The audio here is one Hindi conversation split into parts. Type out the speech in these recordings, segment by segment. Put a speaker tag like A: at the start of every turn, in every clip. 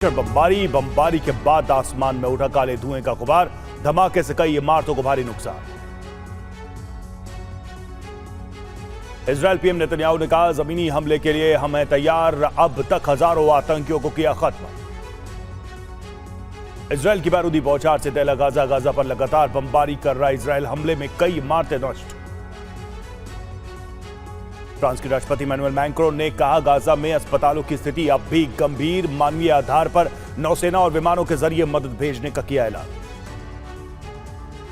A: बमबारी के बाद आसमान में उठा काले धुएं का गुबार। धमाके से कई इमारतों को भारी नुकसान। इजरायल पीएम नेतन्याहू ने कहा, जमीनी हमले के लिए हम हैं तैयार। अब तक हजारों आतंकियों को किया खत्म। इजरायल की बारूदी बौछार से तैला गाजा। गाजा पर लगातार बमबारी कर रहा इजरायल। हमले में कई इमारतें नष्ट। फ्रांस के राष्ट्रपति इमैनुअल मैक्रों ने कहा, गाजा में अस्पतालों की स्थिति अब भी गंभीर। मानवीय आधार पर नौसेना और विमानों के जरिए मदद भेजने का किया ऐलान।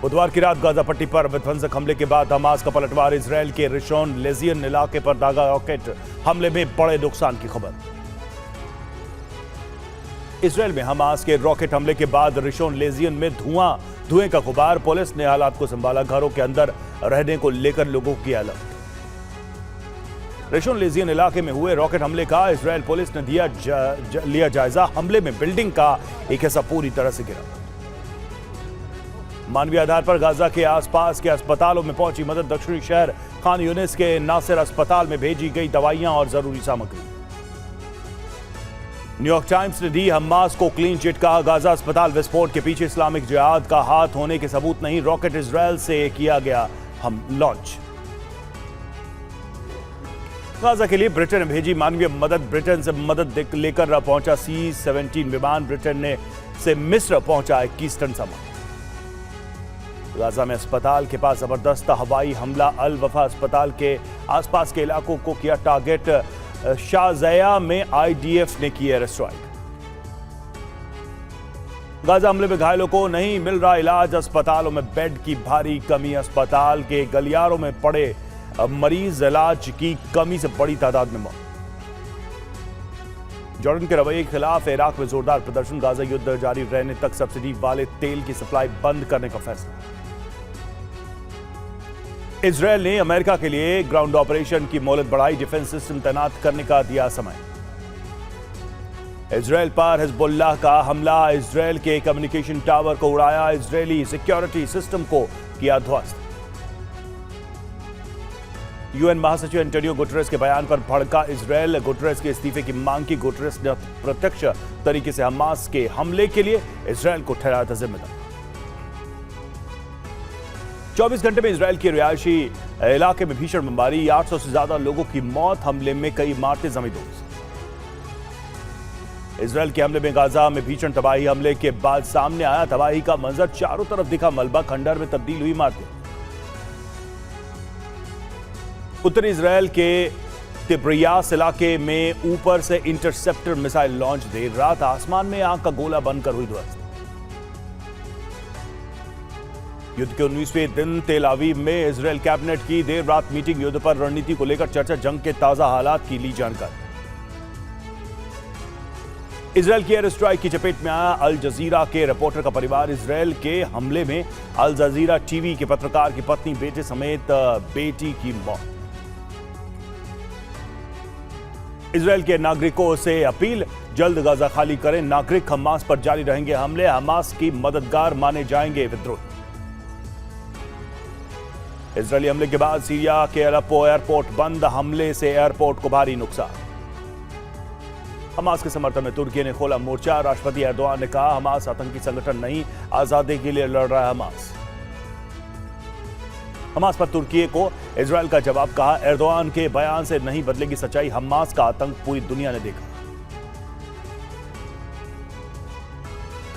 A: बुधवार की रात गाजा पट्टी पर विध्वंसक हमले के बाद हमास का पलटवार। इजरायल के रिशोन लेजियन इलाके पर दागा रॉकेट हमले में बड़े नुकसान की खबर। इजरायल में हमास के रॉकेट हमले के बाद रिशोन लेजियन में धुएं का गुबार। पुलिस ने हालात को संभाला। घरों के अंदर रहने को लेकर लोगों को किया अलर्ट। रिशोन लेजियन इलाके में हुए रॉकेट हमले का इजरायल पुलिस ने लिया जायजा। हमले में बिल्डिंग का एक हिस्सा पूरी तरह से गिरा। मानवीय आधार पर गाजा के आसपास के अस्पतालों में पहुंची मदद। दक्षिणी शहर खान यूनिस के नासिर अस्पताल में भेजी गई दवाइयां और जरूरी सामग्री। न्यूयॉर्क टाइम्स ने दी हमास को क्लीन चिट। कहा, गाजा अस्पताल विस्फोट के पीछे इस्लामिक जिहाद का हाथ होने के सबूत नहीं। रॉकेट इजरायल से किया गया लॉन्च। गाजा के लिए ब्रिटेन ने भेजी मानवीय मदद। ब्रिटेन से मदद लेकर पहुंचा C-17 विमान। ब्रिटेन से मिस्र पहुंचा 21 टन सामान। गाजा में अस्पताल के पास जबरदस्त हवाई हमला। अल वफा अस्पताल के आसपास के इलाकों को किया टारगेट। शारजाह में IDF ने की एयर स्ट्राइक। गाजा हमले में घायलों को नहीं मिल रहा इलाज। अस्पतालों में बेड की भारी कमी। अस्पताल के गलियारों में पड़े मरीज। इलाज की कमी से बड़ी तादाद में मौत। जॉर्डन के रवैये के खिलाफ इराक में जोरदार प्रदर्शन। गाजा युद्ध जारी रहने तक सब्सिडी वाले तेल की सप्लाई बंद करने का फैसला। इजरायल ने अमेरिका के लिए ग्राउंड ऑपरेशन की मोहलत बढ़ाई। डिफेंस सिस्टम तैनात करने का दिया समय। इजरायल पर हिजबुल्लाह का हमला। इजरायल के कम्युनिकेशन टावर को उड़ाया। इजरायली सिक्योरिटी सिस्टम को किया ध्वस्त। यूएन महासचिव एंटोनियो गुटेरेस के बयान पर भड़का इजरायल। गुटेरेस के इस्तीफे की मांग की। गुटेरेस ने प्रत्यक्ष तरीके से हमास के हमले के लिए इजरायल को ठहराया था जिम्मेदार। 24 घंटे में इजरायल के रिहायशी इलाके में भीषण बमबारी। 800 से ज्यादा लोगों की मौत। हमले में कई इमारतें जमींदोज। इजरायल के हमले में गाजा में भीषण तबाही। हमले के बाद सामने आया तबाही का मंजर। चारों तरफ दिखा मलबा। खंडहर में तब्दील हुई इमारतें। उत्तरी इजरायल के तिब्रियास इलाके में ऊपर से इंटरसेप्टर मिसाइल लॉन्च। देर रात आसमान में आग का गोला बनकर हुई ध्वस्त। युद्ध के 19वें दिन तेल अवीव में इजरायल कैबिनेट की देर रात मीटिंग। युद्ध पर रणनीति को लेकर चर्चा। जंग के ताजा हालात की ली जानकारी। इजरायल की एयर स्ट्राइक की चपेट में आया अल जजीरा के रिपोर्टर का परिवार। इजरायल के हमले में अल जजीरा टीवी के पत्रकार की पत्नी, बेटे समेत बेटी की मौत। इजरायल के नागरिकों से अपील, जल्द गाजा खाली करें। नागरिक हमास पर जारी रहेंगे हमले। हमास की मददगार माने जाएंगे विद्रोही। इजरायली हमले के बाद सीरिया के अलेप्पो एयरपोर्ट बंद। हमले से एयरपोर्ट को भारी नुकसान। हमास के समर्थन में तुर्की ने खोला मोर्चा। राष्ट्रपति एर्दोआन ने कहा, हमास आतंकी संगठन नहीं, आजादी के लिए लड़ रहा है हमास। हमास पर तुर्की को इजरायल का जवाब। कहा, एर्दोआन के बयान से नहीं बदलेगी सच्चाई। हमास का आतंक पूरी दुनिया ने देखा।